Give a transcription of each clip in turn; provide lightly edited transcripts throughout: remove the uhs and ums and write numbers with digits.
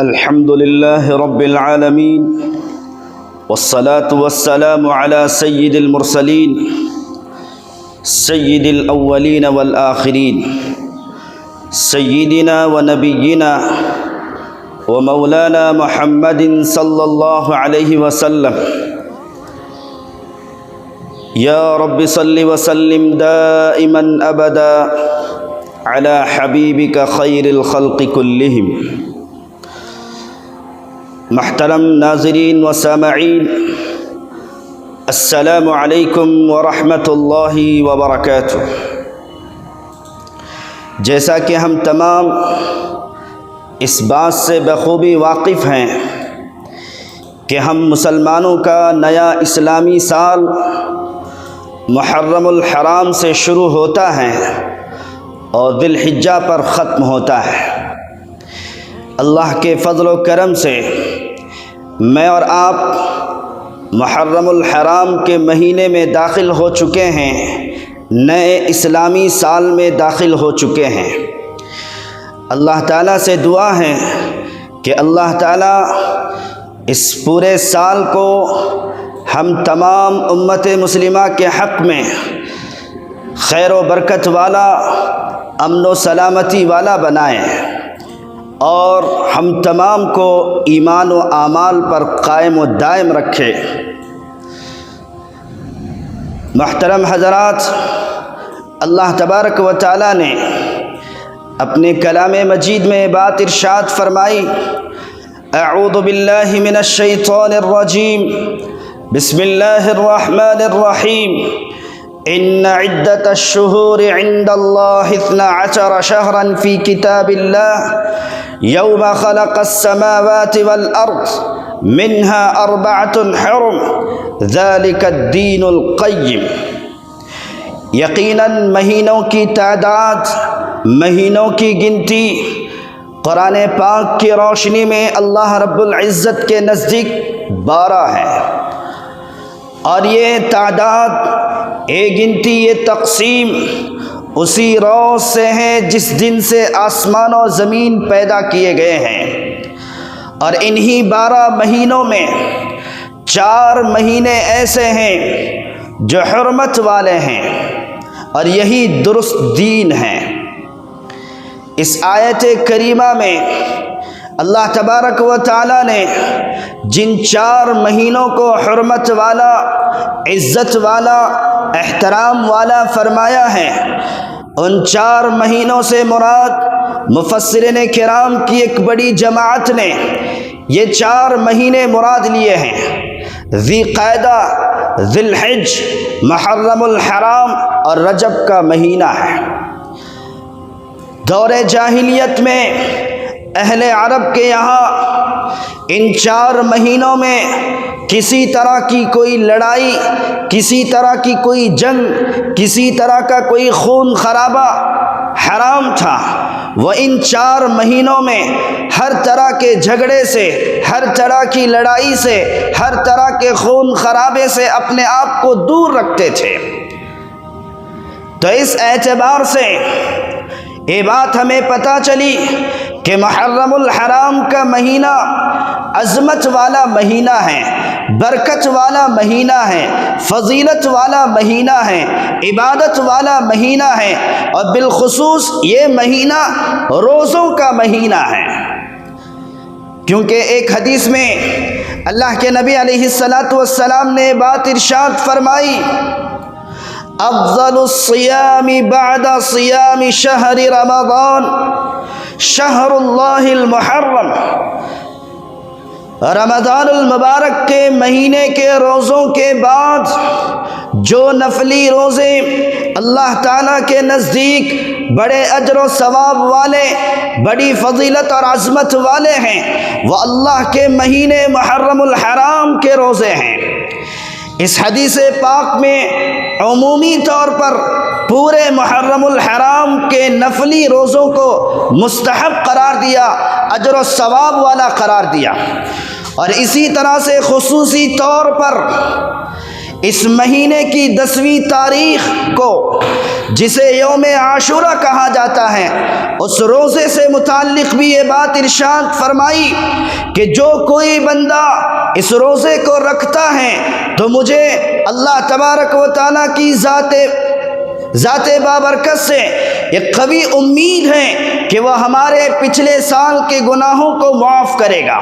الحمد لله رب العالمين والصلاة والسلام على سيد المرسلين سيد الأولين والآخرين سيدنا ونبينا ومولانا محمد صلى الله عليه وسلم يا رب صل وسلم دائما أبدا على حبيبك خير الخلق كلهم۔ محترم ناظرین و سامعین، السلام علیکم ورحمۃ اللہ وبرکاتہ۔ جیسا کہ ہم تمام اس بات سے بخوبی واقف ہیں کہ ہم مسلمانوں کا نیا اسلامی سال محرم الحرام سے شروع ہوتا ہے اور ذی الحجہ پر ختم ہوتا ہے۔ اللہ کے فضل و کرم سے میں اور آپ محرم الحرام کے مہینے میں داخل ہو چکے ہیں، نئے اسلامی سال میں داخل ہو چکے ہیں۔ اللہ تعالیٰ سے دعا ہے کہ اللہ تعالیٰ اس پورے سال کو ہم تمام امت مسلمہ کے حق میں خیر و برکت والا، امن و سلامتی والا بنائے اور ہم تمام کو ایمان و اعمال پر قائم و دائم رکھے۔ محترم حضرات، اللہ تبارک و تعالیٰ نے اپنے کلام مجید میں بات ارشاد فرمائی، اعوذ باللہ من الشیطان الرجیم، بسم اللہ الرحمن الرحیم، ان عدۃ الشہور عند اللہ 12 شہرا فی کتاب اللہ یوم خلق السماوات والارض منها 4 حرم ذلك الدین القیم۔ یقیناً مہینوں کی تعداد، مہینوں کی گنتی قرآن پاک کی روشنی میں اللہ رب العزت کے نزدیک 12 ہے، اور یہ تعداد، یہ گنتی، یہ تقسیم اسی روز سے ہے جس دن سے آسمان و زمین پیدا کیے گئے ہیں، اور انہی 12 مہینوں میں 4 مہینے ایسے ہیں جو حرمت والے ہیں، اور یہی درست دین ہے۔ اس آیت کریمہ میں اللہ تبارک و تعالیٰ نے جن 4 مہینوں کو حرمت والا، عزت والا، احترام والا فرمایا ہے، ان 4 مہینوں سے مراد مفسرین کرام کی ایک بڑی جماعت نے یہ 4 مہینے مراد لیے ہیں، ذی قعدہ، ذی الحج، محرم الحرام اور رجب کا مہینہ ہے۔ دور جاہلیت میں اہل عرب کے یہاں ان 4 مہینوں میں کسی طرح کی کوئی لڑائی، کسی طرح کی کوئی جنگ، کسی طرح کا کوئی خون خرابہ حرام تھا۔ وہ ان 4 مہینوں میں ہر طرح کے جھگڑے سے، ہر طرح کی لڑائی سے، ہر طرح کے خون خرابے سے اپنے آپ کو دور رکھتے تھے۔ تو اس اعتبار سے یہ بات ہمیں پتہ چلی کہ محرم الحرام کا مہینہ عظمت والا مہینہ ہے، برکت والا مہینہ ہے، فضیلت والا مہینہ ہے، عبادت والا مہینہ ہے، اور بالخصوص یہ مہینہ روزوں کا مہینہ ہے۔ کیونکہ ایک حدیث میں اللہ کے نبی علیہ السلام نے بات ارشاد فرمائی، افضل الصیام بعد صیام شہر رمضان شہر اللہ المحرم۔ رمضان المبارک کے مہینے کے روزوں کے بعد جو نفلی روزے اللہ تعالیٰ کے نزدیک بڑے اجر و ثواب والے، بڑی فضیلت اور عظمت والے ہیں، وہ اللہ کے مہینے محرم الحرام کے روزے ہیں۔ اس حدیث پاک میں عمومی طور پر پورے محرم الحرام کے نفلی روزوں کو مستحب قرار دیا، اجر و ثواب والا قرار دیا، اور اسی طرح سے خصوصی طور پر اس مہینے کی 10ویں تاریخ کو جسے یوم عاشورہ کہا جاتا ہے، اس روزے سے متعلق بھی یہ بات ارشاد فرمائی کہ جو کوئی بندہ اس روزے کو رکھتا ہے تو مجھے اللہ تبارک و تعالیٰ کی ذات بابرکت سے ایک قوی امید ہے کہ وہ ہمارے پچھلے سال کے گناہوں کو معاف کرے گا۔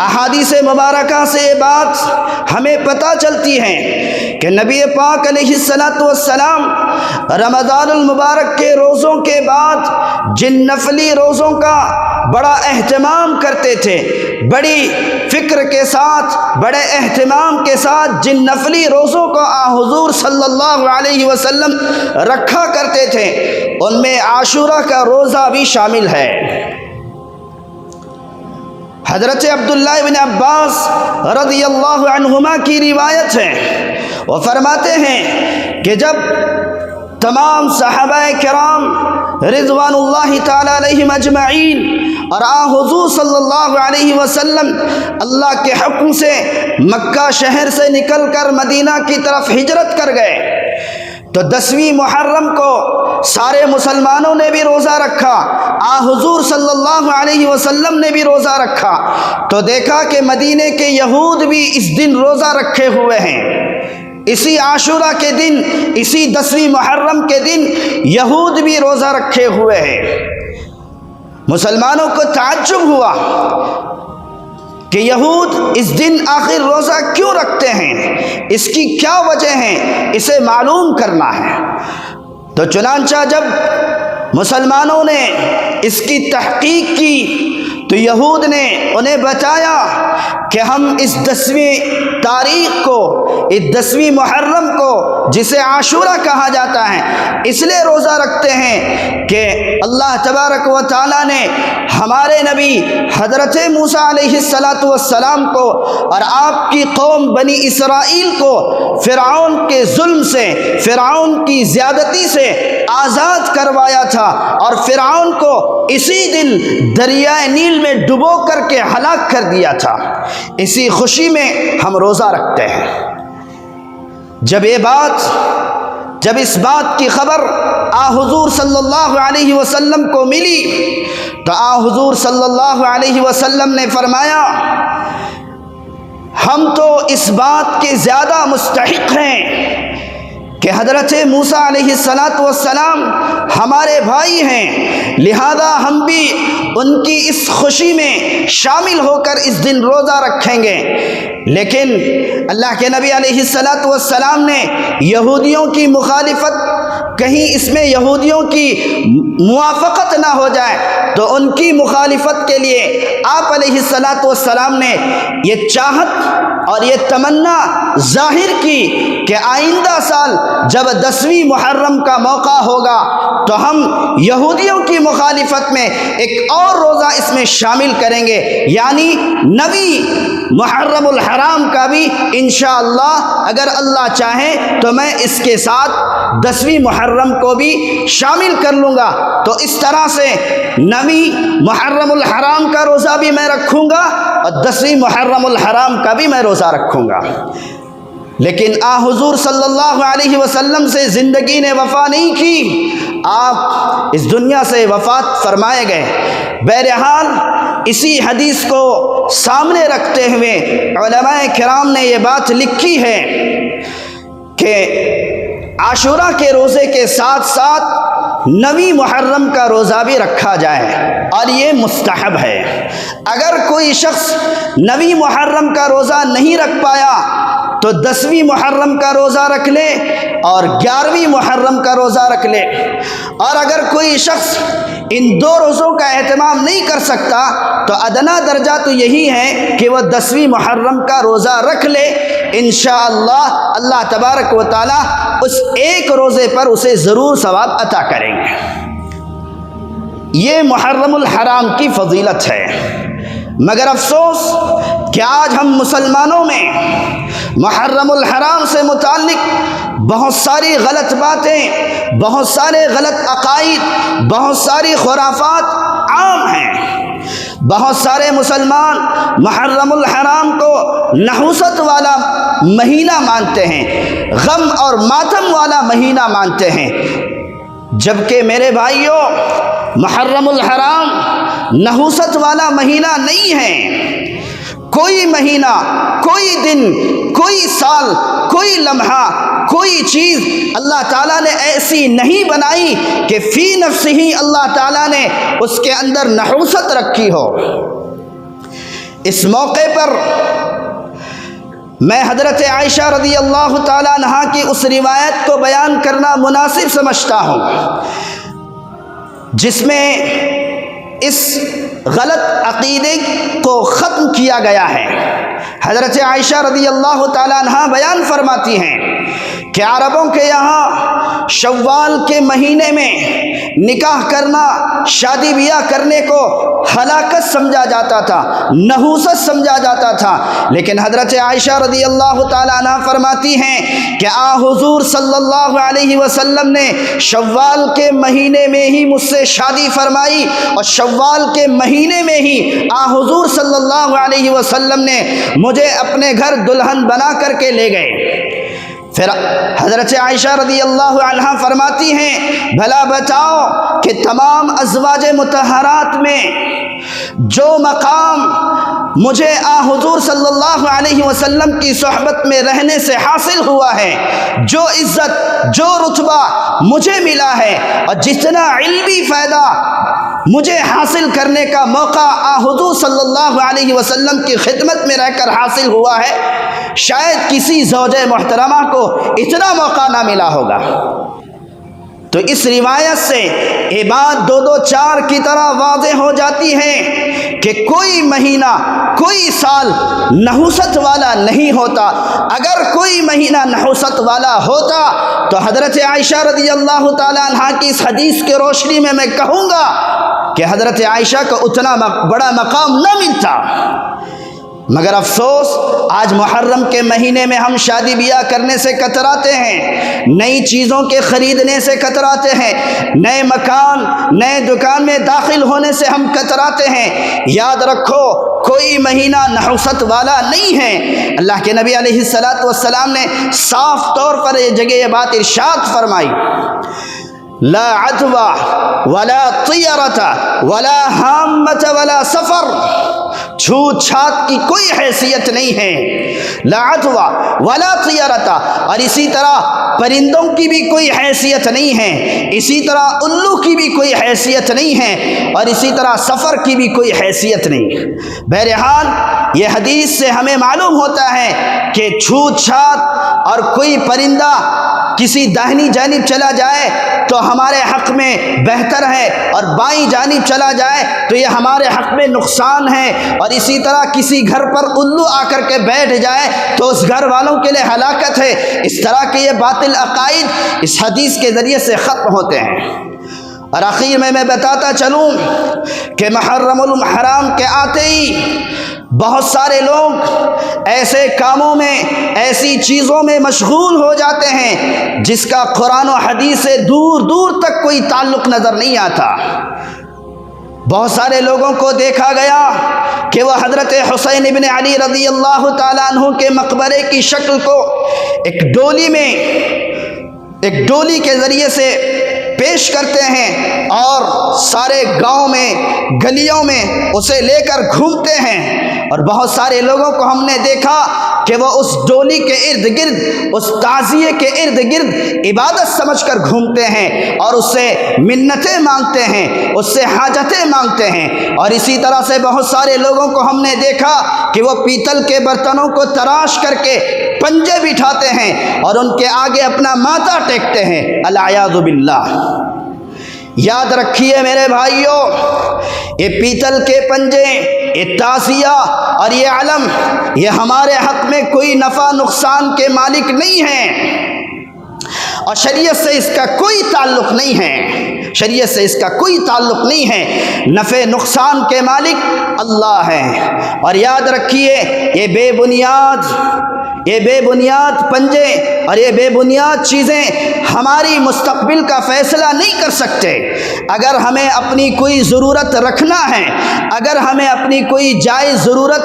احادیث مبارکہ سے یہ بات ہمیں پتہ چلتی ہے کہ نبی پاک علیہ السلام رمضان المبارک کے روزوں کے بعد جن نفلی روزوں کا بڑا اہتمام کرتے تھے، بڑی فکر کے ساتھ، بڑے اہتمام کے ساتھ جن نفلی روزوں کو حضور صلی اللہ علیہ وسلم رکھا کرتے تھے، ان میں عاشورہ کا روزہ بھی شامل ہے۔ حضرت عبداللہ بن عباس رضی اللہ عنہما کی روایت ہے، وہ فرماتے ہیں کہ جب تمام صحابہ کرام رضوان اللہ تعالی علیہم اجمعین اور حضور صلی اللہ علیہ وسلم اللہ کے حکم سے مکہ شہر سے نکل کر مدینہ کی طرف ہجرت کر گئے تو 10ویں محرم کو سارے مسلمانوں نے بھی روزہ رکھا، حضور صلی اللہ علیہ وسلم نے بھی روزہ رکھا، تو دیکھا کہ مدینے کے یہود بھی اس دن روزہ رکھے ہوئے ہیں۔ اسی عاشورہ کے دن، اسی 10ویں محرم کے دن یہود بھی روزہ رکھے ہوئے ہیں۔ مسلمانوں کو تعجب ہوا کہ یہود اس دن آخر روزہ کیوں رکھتے ہیں، اس کی کیا وجہ ہے، اسے معلوم کرنا ہے۔ تو چنانچہ جب مسلمانوں نے اس کی تحقیق کی تو یہود نے انہیں بتایا کہ ہم اس 10ویں تاریخ کو، اس 10ویں محرم کو جسے عاشورہ کہا جاتا ہے، اس لیے روزہ رکھتے ہیں کہ اللہ تبارک و تعالیٰ نے ہمارے نبی حضرت موسیٰ علیہ السلام کو اور آپ کی قوم بنی اسرائیل کو فرعون کے ظلم سے، فرعون کی زیادتی سے آزاد کروایا تھا، اور فرعون کو اسی دن دریائے نیل میں ڈبو کر کے ہلاک کر دیا تھا۔ اسی خوشی میں ہم روزہ رکھتے ہیں۔ جب اس بات کی خبر حضور صلی اللہ علیہ وسلم کو ملی تو حضور صلی اللہ علیہ وسلم نے فرمایا، ہم تو اس بات کے زیادہ مستحق ہیں کہ حضرت موسیٰ علیہ السلام ہمارے بھائی ہیں، لہذا ہم بھی ان کی اس خوشی میں شامل ہو کر اس دن روزہ رکھیں گے۔ لیکن اللہ کے نبی علیہ السلام نے یہودیوں کی مخالفت، کہیں اس میں یہودیوں کی موافقت نہ ہو جائے، تو ان کی مخالفت کے لیے آپ علیہ السلام نے یہ چاہت اور یہ تمنا ظاہر کی کہ آئندہ سال جب 10ویں محرم کا موقع ہوگا تو ہم یہودیوں کی مخالفت میں ایک اور روزہ اس میں شامل کریں گے، یعنی 9ویں محرم الحرام کا بھی انشاءاللہ اگر اللہ چاہے تو میں اس کے ساتھ 10ویں محرم کو بھی شامل کر لوں گا۔ تو اس طرح سے 9ویں محرم الحرام کا روزہ بھی میں رکھوں گا اور 10ویں محرم الحرام کا بھی میں روزہ رکھوں گا۔ لیکن حضور صلی اللہ علیہ وسلم سے زندگی نے وفا نہیں کی، آپ اس دنیا سے وفات فرمائے گئے۔ بہرحال اسی حدیث کو سامنے رکھتے ہوئے علماء کرام نے یہ بات لکھی ہے کہ عاشورہ کے روزے کے ساتھ ساتھ 9ویں محرم کا روزہ بھی رکھا جائے، اور یہ مستحب ہے۔ اگر کوئی شخص 9ویں محرم کا روزہ نہیں رکھ پایا تو 10ویں محرم کا روزہ رکھ لے اور 11ویں محرم کا روزہ رکھ لے، اور اگر کوئی شخص ان 2 روزوں کا اہتمام نہیں کر سکتا تو ادنا درجہ تو یہی ہے کہ وہ 10ویں محرم کا روزہ رکھ لے، انشاءاللہ اللہ تبارک و تعالی اس ایک روزے پر اسے ضرور ثواب عطا کریں گے۔ یہ محرم الحرام کی فضیلت ہے، مگر افسوس کہ آج ہم مسلمانوں میں محرم الحرام سے متعلق بہت ساری غلط باتیں، بہت سارے غلط عقائد، بہت ساری خرافات عام ہیں۔ بہت سارے مسلمان محرم الحرام کو نحوست والا مہینہ مانتے ہیں، غم اور ماتم والا مہینہ مانتے ہیں، جبکہ میرے بھائیوں محرم الحرام نحوست والا مہینہ نہیں ہے۔ کوئی مہینہ، کوئی دن، کوئی سال، کوئی لمحہ، کوئی چیز اللہ تعالیٰ نے ایسی نہیں بنائی کہ فی نفس ہی اللہ تعالیٰ نے اس کے اندر نحوست رکھی ہو۔ اس موقع پر میں حضرت عائشہ رضی اللہ تعالیٰ عنہا کی اس روایت کو بیان کرنا مناسب سمجھتا ہوں جس میں اس غلط عقیدے کو ختم کیا گیا ہے۔ حضرت عائشہ رضی اللہ تعالیٰ عنہا بیان فرماتی ہیں کہ عربوں کے یہاں شوال کے مہینے میں نکاح کرنا، شادی بیاہ کرنے کو ہلاکت سمجھا جاتا تھا، نحوست سمجھا جاتا تھا، لیکن حضرت عائشہ رضی اللہ تعالیٰ عنہ فرماتی ہیں کہ حضور صلی اللہ علیہ وسلم نے شوال کے مہینے میں ہی مجھ سے شادی فرمائی، اور شوال کے مہینے میں ہی حضور صلی اللہ علیہ وسلم نے مجھے اپنے گھر دلہن بنا کر کے لے گئے۔ پھر حضرت عائشہ رضی اللہ عنہا فرماتی ہیں بھلا بتاؤ کہ تمام ازواج مطہرات میں جو مقام مجھے حضور صلی اللہ علیہ وسلم کی صحبت میں رہنے سے حاصل ہوا ہے، جو عزت، جو رتبہ مجھے ملا ہے، اور جتنا علمی فائدہ مجھے حاصل کرنے کا موقع حضور صلی اللہ علیہ وسلم کی خدمت میں رہ کر حاصل ہوا ہے، شاید کسی زوجہ محترمہ کو اتنا موقع نہ ملا ہوگا۔ تو اس روایت سے یہ بات دو دو چار کی طرح واضح ہو جاتی ہے کہ کوئی مہینہ، کوئی سال نحوست والا نہیں ہوتا۔ اگر کوئی مہینہ نحوست والا ہوتا تو حضرت عائشہ رضی اللہ تعالیٰ عنہا کی اس حدیث کی روشنی میں کہوں گا کہ حضرت عائشہ کو اتنا بڑا مقام نہ ملتا، مگر افسوس آج محرم کے مہینے میں ہم شادی بیاہ کرنے سے کتراتے ہیں، نئی چیزوں کے خریدنے سے کتراتے ہیں، نئے مکان، نئے دکان میں داخل ہونے سے ہم کتراتے ہیں۔ یاد رکھو کوئی مہینہ نحوست والا نہیں ہے۔ اللہ کے نبی علیہ الصلاۃ والسلام نے صاف طور پر یہ جگہ یہ بات ارشاد فرمائی، لا عدوى ولا طیرۃ ولا حامۃ ولا سفر، چھوت چھات کی کوئی حیثیت نہیں ہے، لا عدوى ولا طیرۃ، اور اسی طرح پرندوں کی بھی کوئی حیثیت نہیں ہے، اسی طرح الو کی بھی کوئی حیثیت نہیں ہے، اور اسی طرح سفر کی بھی کوئی حیثیت نہیں۔ بہرحال یہ حدیث سے ہمیں معلوم ہوتا ہے کہ چھوت چھات اور کوئی پرندہ کسی داہنی جانب چلا جائے تو ہمارے حق میں بہتر ہے، اور بائیں جانب چلا جائے تو یہ ہمارے حق میں نقصان ہے، اور اسی طرح کسی گھر پر الو آ کر کے بیٹھ جائے تو اس گھر والوں کے لیے ہلاکت ہے۔ اس طرح کے یہ باطل عقائد اس حدیث کے ذریعے سے ختم ہوتے ہیں۔ اور آخر میں بتاتا چلوں کہ محرم الحرام کے آتے ہی بہت سارے لوگ ایسے کاموں میں، ایسی چیزوں میں مشغول ہو جاتے ہیں جس کا قرآن و حدیث سے دور دور تک کوئی تعلق نظر نہیں آتا۔ بہت سارے لوگوں کو دیکھا گیا کہ وہ حضرت حسین ابن علی رضی اللہ تعالیٰ عنہ کے مقبرے کی شکل کو ایک ڈولی کے ذریعے سے پیش کرتے ہیں، اور سارے گاؤں میں، گلیوں میں اسے لے کر گھومتے ہیں، اور بہت سارے لوگوں کو ہم نے دیکھا کہ وہ اس ڈولی کے ارد گرد، اس تعزیے کے ارد گرد عبادت سمجھ کر گھومتے ہیں، اور اس سے منتیں مانگتے ہیں، اس سے حاجتیں مانگتے ہیں۔ اور اسی طرح سے بہت سارے لوگوں کو ہم نے دیکھا کہ وہ پیتل کے برتنوں کو تراش کر کے پنجے بٹھاتے ہیں اور ان کے آگے اپنا ماتھا ٹیکتے ہیں، العیاذ باللہ۔ یاد رکھیے میرے بھائیوں، یہ پیتل کے پنجے، یہ تعزیہ اور یہ علم، یہ ہمارے حق میں کوئی نفع نقصان کے مالک نہیں ہیں، اور شریعت سے اس کا کوئی تعلق نہیں ہے، شریعت سے اس کا کوئی تعلق نہیں ہے۔ نفع نقصان کے مالک اللہ ہیں۔ اور یاد رکھیے یہ بے بنیاد، یہ بے بنیاد پنجے اور یہ بے بنیاد چیزیں ہماری مستقبل کا فیصلہ نہیں کر سکتے۔ اگر ہمیں اپنی کوئی ضرورت رکھنا ہے، اگر ہمیں اپنی کوئی جائز ضرورت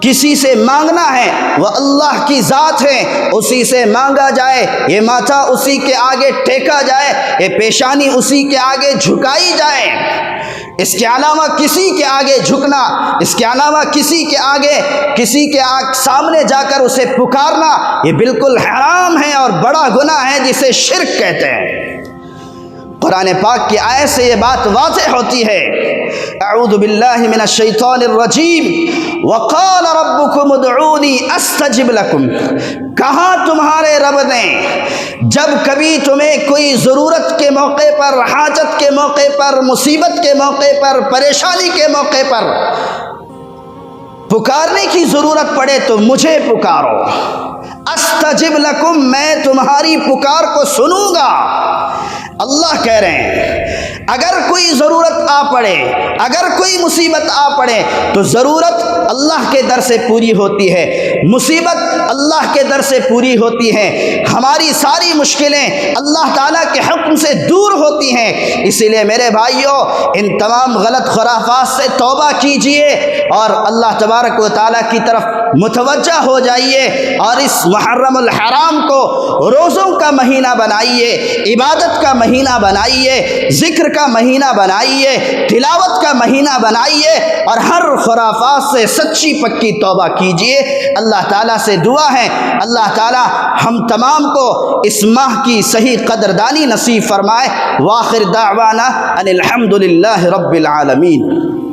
کسی سے مانگنا ہے، وہ اللہ کی ذات ہے، اسی سے مانگا جائے، یہ ماتھا اسی کے آگے ٹیکا جائے، یہ پیشانی اسی کے آگے جھکائی جائے۔ اس کے علاوہ کسی کے آگے جھکنا، اس کے علاوہ کسی کے سامنے جا کر اسے پکارنا، یہ بالکل حرام ہے اور بڑا گناہ ہے جسے شرک کہتے ہیں۔ قرآن پاک کی آیت سے یہ بات واضح ہوتی ہے۔ اعوذ باللہ من الشیطان الرجیم وقال ربکم ادعونی استجب لکم۔ کہا تمہارے رب نے جب کبھی تمہیں کوئی ضرورت کے موقع پر، حاجت کے موقع پر، مصیبت کے موقع پر، پریشانی کے موقع پر پکارنے کی ضرورت پڑے تو مجھے پکارو، استجب لکم، میں تمہاری پکار کو سنوں گا۔ اللہ کہہ رہے ہیں اگر کوئی ضرورت آ پڑے، اگر کوئی مصیبت آ پڑے تو ضرورت اللہ کے در سے پوری ہوتی ہے، مصیبت اللہ کے در سے پوری ہوتی ہے، ہماری ساری مشکلیں اللہ تعالیٰ کے حکم سے دور ہوتی ہیں۔ اسی لیے میرے بھائیوں، ان تمام غلط خرافات سے توبہ کیجئے اور اللہ تبارک و تعالیٰ کی طرف متوجہ ہو جائیے، اور اس محرم الحرام کو روزوں کا مہینہ بنائیے، عبادت کا مہینہ بنائیے، ذکر کا مہینہ بنائیے، تلاوت کا مہینہ بنائیے، اور ہر خرافات سے سچی پکی توبہ کیجئے۔ اللہ تعالیٰ سے دعا ہے اللہ تعالیٰ ہم تمام کو اس ماہ کی صحیح قدردانی نصیب فرمائے۔ وآخر دعوانا ان الحمد للہ رب العالمین۔